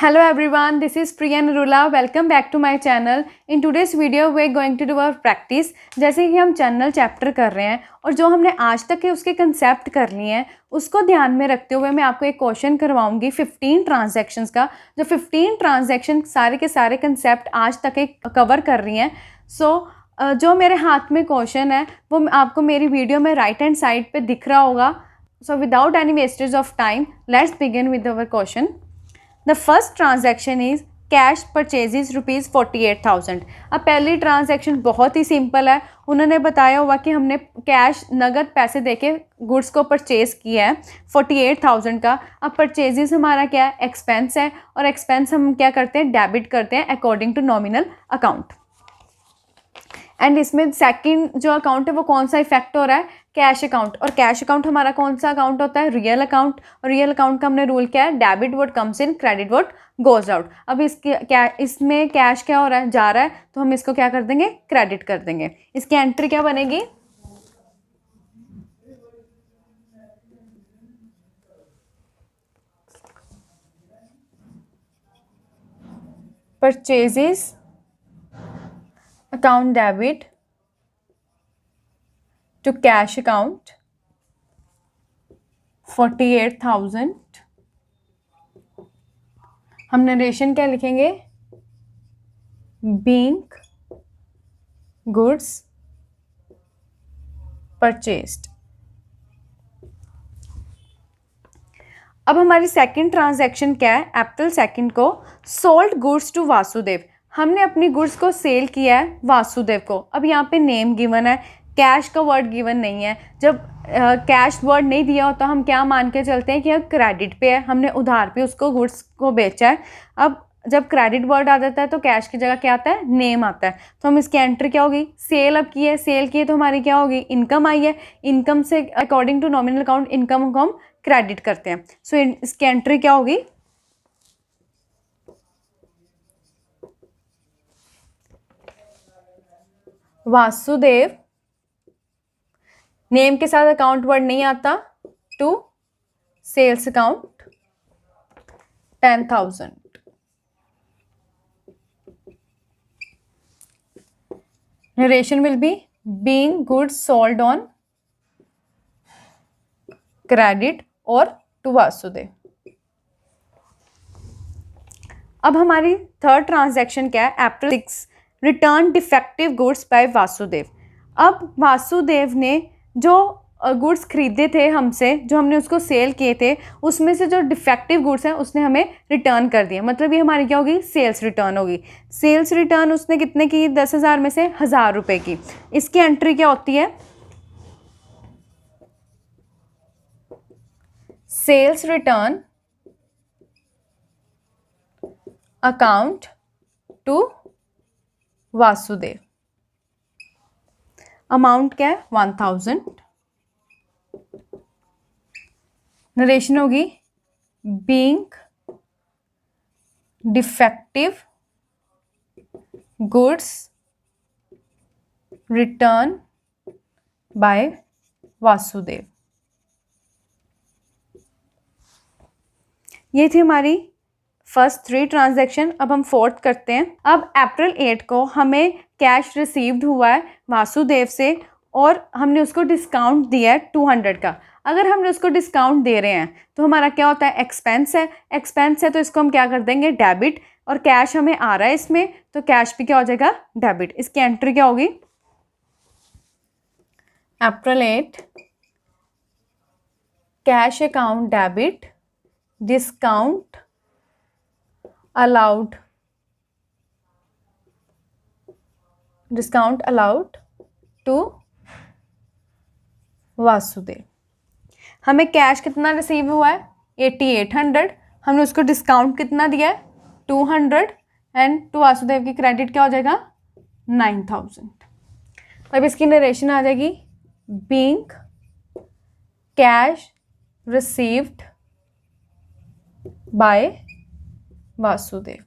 Hello everyone, this is Priya Narula. Welcome back to my channel. In today's video we are going to do our practice. जैसे कि हम channel chapter कर रहे हैं और जो हमने आज तक के उसके कंसेप्ट कर लिए हैं उसको ध्यान में रखते हुए मैं आपको एक क्वेश्चन करवाऊंगी 15 ट्रांजैक्शंस का। जो 15 ट्रांजैक्शन सारे के सारे कंसेप्ट आज तक एक कवर कर रही हैं। जो मेरे हाथ में क्वेश्चन है वो आपको मेरी वीडियो में राइट हैंड साइड पे दिख रहा होगा। So without any wastage of time let's begin with our question. The first transaction is cash purchases ₹48,000। अब पहली ट्रांजैक्शन बहुत ही सिंपल है। उन्होंने बताया हुआ कि हमने कैश नगद पैसे देके गुड्स को परचेज किया है 48,000 का। अब परचेजेस हमारा क्या है, एक्सपेंस है, और एक्सपेंस हम क्या करते हैं, डेबिट करते हैं according to nominal account. And इसमें सेकंड जो अकाउंट है वो कौन सा इफेक्ट हो रहा है, कैश अकाउंट। और कैश अकाउंट हमारा कौन सा अकाउंट होता है, रियल अकाउंट। और रियल अकाउंट का हमने रूल क्या है, debit what comes in, credit what goes out. अब इसमें कैश क्या हो रहा है, जा रहा है, तो हम इसको क्या कर देंगे, क्रेडिट कर देंगे। इसकी एंट्री क्या बनेगी, purchases account debit to cash account 48,000। हम नरेशन क्या लिखेंगे, बीइंग गुड्स परचेस्ड। अब हमारी सेकंड ट्रांजैक्शन क्या है, अप्रैल 2 को सोल्ड गुड्स टू वासुदेव। हमने अपनी गुड्स को सेल किया है वासुदेव को। अब यहाँ पे नेम गिवन है, कैश का वर्ड गिवन नहीं है। जब कैश वर्ड नहीं दिया होता हम क्या मान के चलते हैं कि अब क्रेडिट पे है, हमने उधार पे उसको गुड्स को बेचा है। अब जब क्रेडिट वर्ड आ जाता है तो कैश की जगह क्या आता है, नेम आता है। तो हम इसकी एंट्री क्या होगी, सेल अब की है, सेल की है तो हमारी क्या होगी, इनकम आई है। इनकम से according to nominal account income को हम क्रेडिट करते हैं। सो इसकी एंट्री क्या होगी, वासुदेव, नेम के साथ अकाउंट वर्ड नहीं आता, to sales account 10,000। Narration will be being goods sold on credit और टू वासुदेव। अब हमारी थर्ड ट्रांजैक्शन क्या है, April 6 return defective goods by Vasudev. अब वासुदेव ने जो गुड्स खरीदे थे हमसे, जो हमने उसको सेल किए थे, उसमें से जो डिफेक्टिव गुड्स हैं उसने हमें रिटर्न कर दिया। मतलब ये हमारी क्या होगी, सेल्स रिटर्न होगी। सेल्स रिटर्न उसने कितने की, 10,000 में से 1,000 रुपये की। इसकी एंट्री क्या होती है, sales return account to Vasudev. Amount क्या है, 1,000। नरेशन होगी being defective goods return by Vasudev. ये थी हमारी फर्स्ट 3 ट्रांजैक्शन। अब हम फोर्थ करते हैं। अब अप्रैल 8 को हमें कैश रिसीव्ड हुआ है वासुदेव से और हमने उसको डिस्काउंट दिया है 200 का। अगर हमने उसको डिस्काउंट दे रहे हैं तो हमारा क्या होता है, एक्सपेंस है। एक्सपेंस है तो इसको हम क्या कर देंगे, डेबिट। और कैश हमें आ रहा है इसमें तो कैश भी क्या हो जाएगा, डेबिट। इसकी एंट्री क्या होगी, April 8 cash account debit discount allowed to Vasudev. हमें कैश कितना रिसीव हुआ है, 8800। हमने उसको डिस्काउंट कितना दिया है, 200। एंड टू वासुदेव की क्रेडिट क्या हो जाएगा, 9,000। अब इसकी नरेशन आ जाएगी being cash received by Vasudev.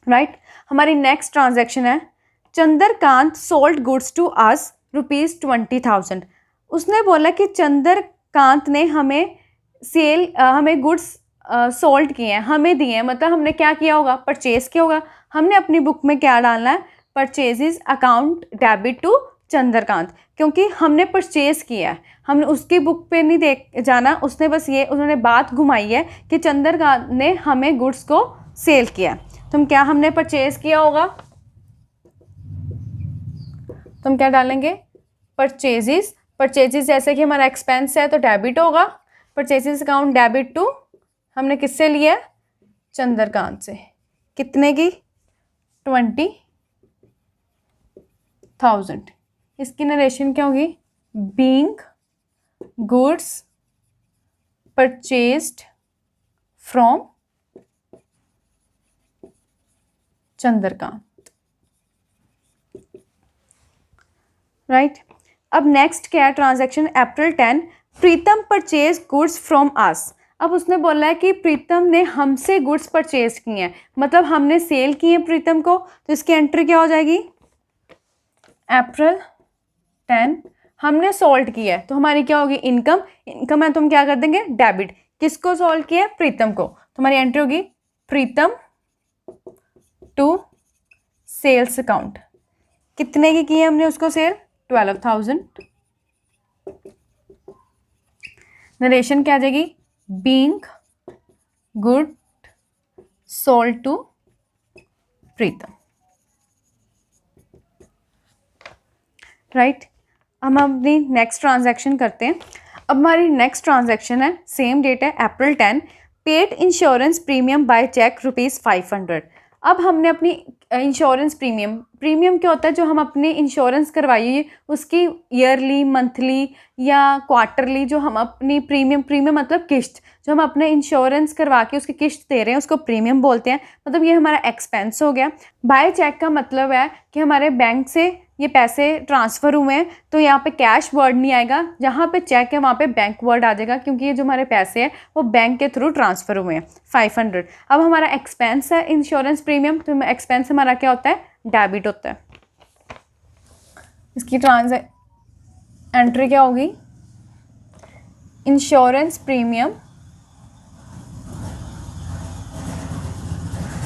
Right. हमारी नेक्स्ट ट्रांजैक्शन है, Chandrakant sold goods to us ₹20,000। उसने बोला कि चंद्रकांत ने हमें सेल हमें गुड्स सोल्ड किए हैं, हमें दिए हैं, मतलब हमने क्या किया होगा, परचेज किया होगा। हमने अपनी बुक में क्या डालना है, purchases account debit to Chandrakant, क्योंकि हमने परचेज किया है, हमने उसकी बुक पे नहीं देख जाना, उसने बस ये उन्होंने बात घुमाई है कि चंद्रकांत ने हमें गुड्स को सेल किया। तो हम क्या हमने परचेज किया होगा, तो हम क्या डालेंगे, परचेजेस। परचेजेस जैसे कि हमारा एक्सपेंस है तो डेबिट होगा, परचेजेस अकाउंट डेबिट टू, हमने किससे लिया है, चंद्रकांत से, कितने की, 20,000। इसकी नरेशन क्या होगी, being goods purchased from Chandrakant, right. अब नेक्स्ट क्या है transaction, April 10, Pritam purchase goods from us. अब उसने बोला है कि प्रीतम ने हमसे गुड्स परचेज किए हैं, मतलब हमने सेल किए हैं प्रीतम को, तो इसकी एंट्री क्या हो जाएगी, अप्रैल 10 हमने सोल्ड किया है, तो हमारी क्या होगी, इनकम। इनकम है तो हम क्या कर देंगे, डेबिट। किसको सोल्ड किया है, प्रीतम को, तो हमारी एंट्री होगी प्रीतम टू सेल्स अकाउंट। कितने की है हमने उसको सेल, 12,000। नरेशन क्या आ जाएगी, being good sold to Pritam, right. हम अपनी नेक्स्ट ट्रांजैक्शन करते हैं। अब हमारी नेक्स्ट ट्रांजैक्शन है, सेम डेट है April 10, paid insurance premium by cheque ₹500। अब हमने अपनी इंश्योरेंस प्रीमियम क्या होता है, जो हम अपनी इंश्योरेंस करवाइए उसकी ईयरली, मंथली या क्वार्टरली, जो हम अपनी प्रीमियम मतलब किस्त, जो हम अपने इंश्योरेंस करवा के उसकी किस्त दे रहे हैं उसको प्रीमियम बोलते हैं। मतलब ये हमारा एक्सपेंस हो गया। बाय चेक का मतलब है कि हमारे बैंक से ये पैसे ट्रांसफ़र हुए हैं, तो यहाँ पे कैश वर्ड नहीं आएगा, जहाँ पे चेक है वहाँ पे बैंक वर्ड आ जाएगा, क्योंकि ये जो हमारे पैसे हैं वो बैंक के थ्रू ट्रांसफ़र हुए हैं, 500। अब हमारा एक्सपेंस है इंश्योरेंस प्रीमियम, तो एक्सपेंस हमारा क्या होता है, डेबिट होता है। इसकी एंट्री क्या होगी, insurance premium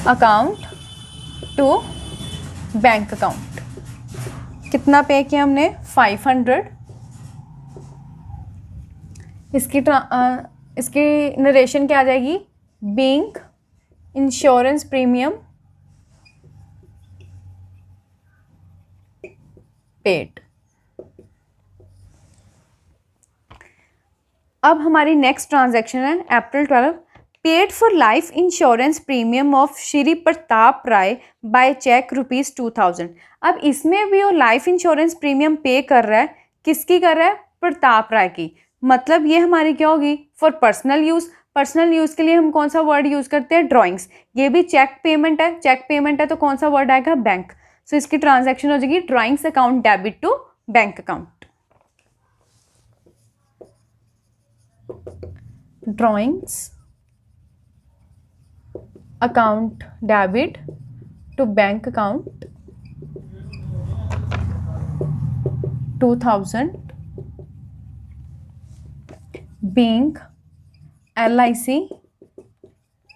account to bank account. कितना पे किया हमने, 500। इसकी नरेशन क्या आ जाएगी, बीइंग इंश्योरेंस प्रीमियम पेड। अब हमारी नेक्स्ट ट्रांजैक्शन है April 12, paid for life insurance premium of Shri Pratap Rai by cheque ₹2,000। अब इसमें भी वो लाइफ इंश्योरेंस प्रीमियम पे कर रहा है, किसकी कर रहा है, प्रताप राय की। मतलब ये हमारी क्या होगी, for personal use. Personal use के लिए हम कौन सा वर्ड यूज़ करते हैं, ड्राइंग्स। ये भी चेक पेमेंट है, चेक पेमेंट है तो कौन सा वर्ड आएगा, बैंक। सो इसकी ट्रांजैक्शन हो जाएगी drawings account debit to bank account. Drawings account debit to bank account 2,000 being LIC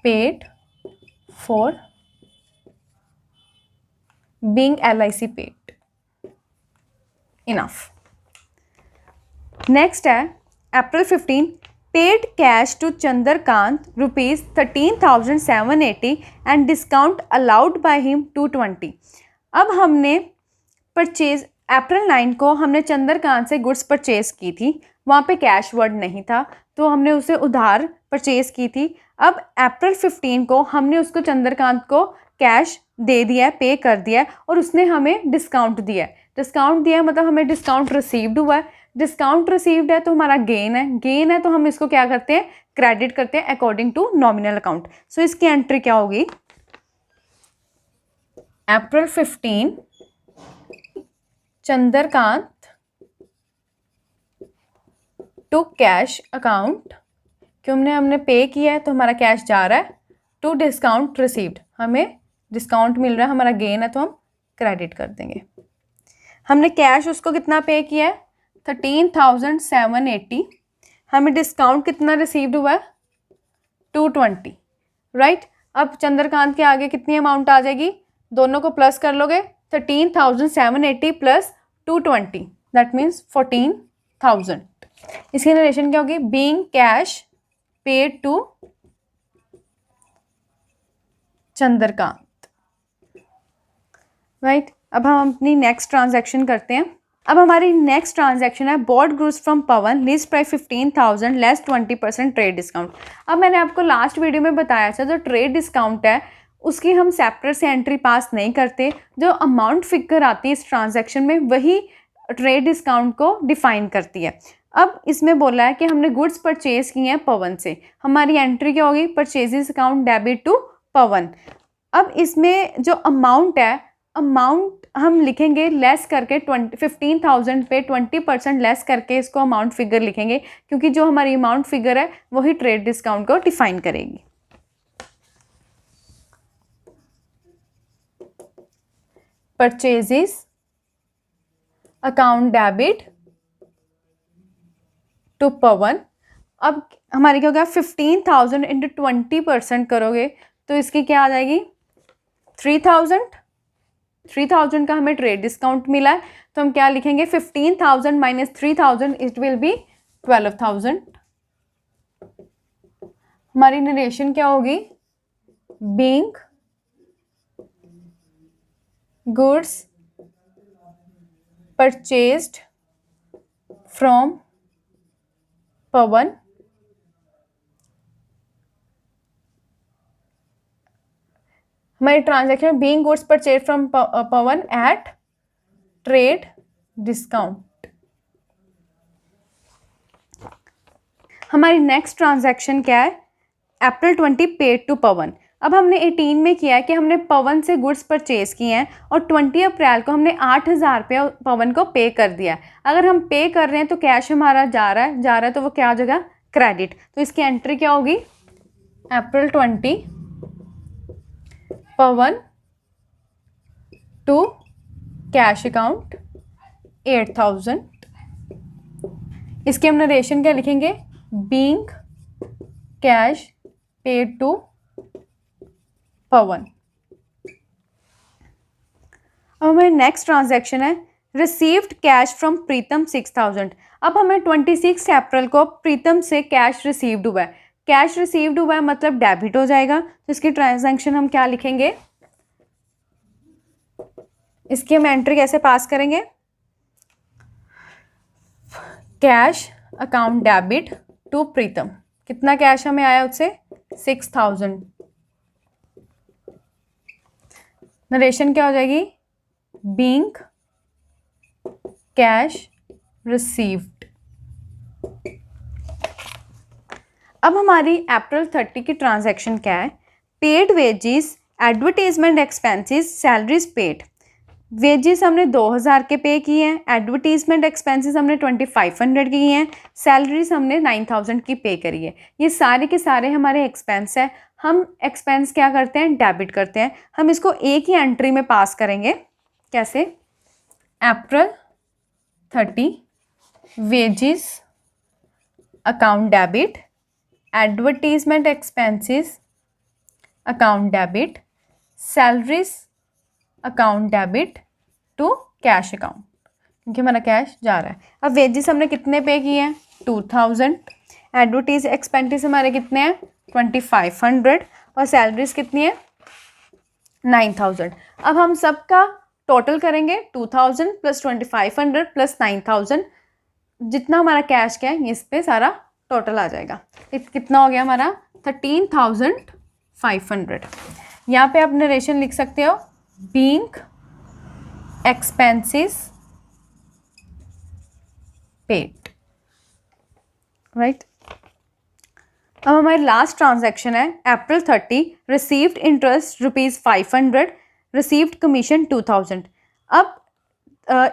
paid for being LIC paid enough। Next है April 15, paid cash to Chandrakant ₹13,780 and discount allowed by him 220। अब हमने purchase अप्रैल 9 को हमने चंद्रकांत से goods purchase की थी, वहाँ पे कैश वर्ड नहीं था तो हमने उसे उधार परचेज की थी। अब अप्रैल 15 को हमने उसको चंद्रकांत को कैश दे दिया है, पे कर दिया है, और उसने हमें डिस्काउंट दिया है। डिस्काउंट दिया है मतलब हमें डिस्काउंट रिसीव्ड हुआ है। डिस्काउंट रिसीव्ड है तो हमारा गेन है, गेन है तो हम इसको क्या करते हैं, क्रेडिट करते हैं अकॉर्डिंग टू नॉमिनल अकाउंट। सो इसकी एंट्री क्या होगी, अप्रैल 15 चंद्रकांत टू कैश अकाउंट, क्यों हमने पे किया है तो हमारा कैश जा रहा है, टू डिस्काउंट रिसीव्ड, हमें डिस्काउंट मिल रहा है, हमारा गेन है तो हम क्रेडिट कर देंगे। हमने कैश उसको कितना पे किया है, 13,780। हमें डिस्काउंट कितना रिसीव्ड हुआ है 220, राइट। अब चंद्रकांत के आगे कितनी अमाउंट आ जाएगी, दोनों को प्लस कर लोगे 13,780 प्लस 220 दैट मीन्स 14,000। इसकी नरेशन क्या होगी, being cash paid to Chandrakant, right. अब हम अपनी नेक्स्ट ट्रांजैक्शन करते हैं। अब हमारी नेक्स्ट ट्रांजैक्शन है bought goods from Pawan, list price 15,000 less 20% trade discount. अब मैंने आपको लास्ट वीडियो में बताया था जो ट्रेड डिस्काउंट है उसकी हम सेपरेट से एंट्री पास नहीं करते, जो अमाउंट फिगर आती है इस ट्रांजैक्शन में वही ट्रेड डिस्काउंट को डिफाइन करती है। अब इसमें बोला है कि हमने गुड्स परचेज किए हैं पवन से, हमारी एंट्री क्या होगी, परचेजेस अकाउंट डेबिट टू पवन। अब इसमें जो अमाउंट है, अमाउंट हम लिखेंगे लेस करके 15,000 पे 20% लेस करके इसको अमाउंट फिगर लिखेंगे, क्योंकि जो हमारी अमाउंट फिगर है वही ट्रेड डिस्काउंट को डिफाइन करेगी। परचेजेस अकाउंट डेबिट टू पवन। अब हमारी क्या होगा, 15,000 इंटू 20% करोगे तो इसकी क्या आ जाएगी 3,000 का हमें ट्रेड डिस्काउंट मिला है, तो हम क्या लिखेंगे 15,000 माइनस 3,000 इट विल बी 12,000। हमारी नरेशन क्या होगी, being goods purchased from Pawan हमारी transaction being goods purchase from Pawan at trade discount. हमारी नेक्स्ट ट्रांजैक्शन क्या है, अप्रैल 20 पेड टू पवन। अब हमने 18 में किया है कि हमने पवन से गुड्स परचेज किए हैं और 20 अप्रैल को हमने 8,000 रुपया पवन को पे कर दिया है। अगर हम पे कर रहे हैं तो कैश हमारा जा रहा है तो वो क्या हो जाएगा, क्रेडिट। तो इसकी एंट्री क्या होगी, अप्रैल 20 पवन टू कैश अकाउंट 8,000। इसके हम नरेशन क्या लिखेंगे, बीइंग कैश पेड टू पवन। अब हमारी नेक्स्ट ट्रांजैक्शन है रिसीव्ड कैश फ्रॉम प्रीतम 6,000। अब हमें 26 अप्रैल को प्रीतम से कैश रिसीव्ड हुआ है, कैश रिसीव्ड हुआ है मतलब डेबिट हो जाएगा। तो इसकी ट्रांजैक्शन हम क्या लिखेंगे, इसकी हम एंट्री कैसे पास करेंगे, कैश अकाउंट डेबिट टू प्रीतम। कितना कैश हमें आया उससे 6,000। नरेशन क्या हो जाएगी, बीइंग कैश रिसीव्ड। अब हमारी अप्रैल 30 की ट्रांजैक्शन क्या है, paid wages advertisement expenses salaries paid. Wages हमने 2,000 के पे किए हैं, एडवर्टीजमेंट एक्सपेंसेस हमने 2,500 की हैं, सैलरीज हमने 9,000 की पे करी है। ये सारे के सारे हमारे एक्सपेंस है। हम एक्सपेंस क्या करते हैं, डेबिट करते हैं। हम इसको एक ही एंट्री में पास करेंगे, कैसे, April 30 wages account debit advertisement expenses account debit salaries account debit to cash account, क्योंकि हमारा कैश जा रहा है। अब वेजेस हमने कितने पे किए हैं 2,000, एडवर्टीज एक्सपेंसेस हमारे कितने हैं 2,500 और सैलरीज कितनी है 9,000। अब हम सबका टोटल करेंगे 2,000 प्लस 2,500 प्लस 9,000, जितना हमारा कैश क्या है इस पे सारा टोटल आ जाएगा। कितना हो गया हमारा 13,500। यहाँ पे आप नरेशन लिख सकते हो, बीइंग एक्सपेंसेस पेड, राइट। अब हमारी लास्ट ट्रांजैक्शन है अप्रैल 30 रिसीव्ड इंटरेस्ट ₹500 रिसीव्ड कमीशन 2,000। अब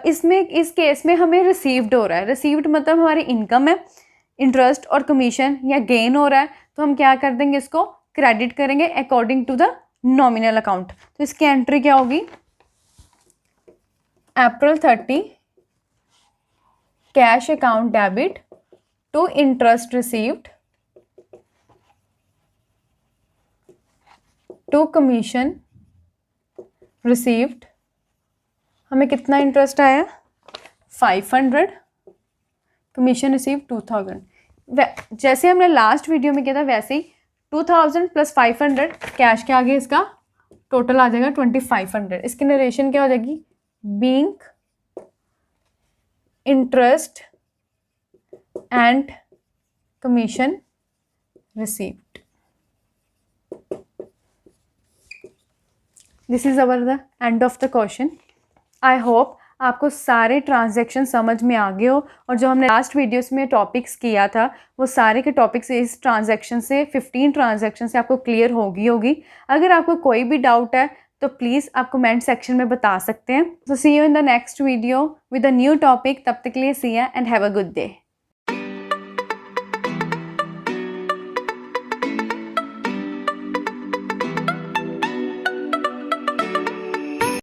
इसमें इस केस में हमें रिसीव्ड हो रहा है, रिसीव्ड मतलब हमारी इनकम है, इंटरेस्ट और कमीशन या गेन हो रहा है, तो हम क्या कर देंगे, इसको क्रेडिट करेंगे according to the nominal account. तो इसकी एंट्री क्या होगी, April 30 cash account debit to interest received to commission received, हमें कितना इंटरेस्ट आया 500, कमीशन रिसीव 2000। जैसे हमने लास्ट वीडियो में किया था वैसे ही 2000 प्लस 500 कैश के आगे इसका टोटल आ जाएगा 2500। इसकी नरेशन क्या हो जाएगी, being interest and commission received. This is our the end of the question. I hope आपको सारे ट्रांजैक्शन समझ में आ गए हो, और जो हमने लास्ट वीडियोस में टॉपिक्स किया था वो सारे के टॉपिक्स इस ट्रांजैक्शन से 15 ट्रांजैक्शन से आपको क्लियर होगी। अगर आपको कोई भी डाउट है तो प्लीज़ आप कमेंट सेक्शन में बता सकते हैं। So see you in the next video with a new topic. तब तक के लिए see ya and have a good day.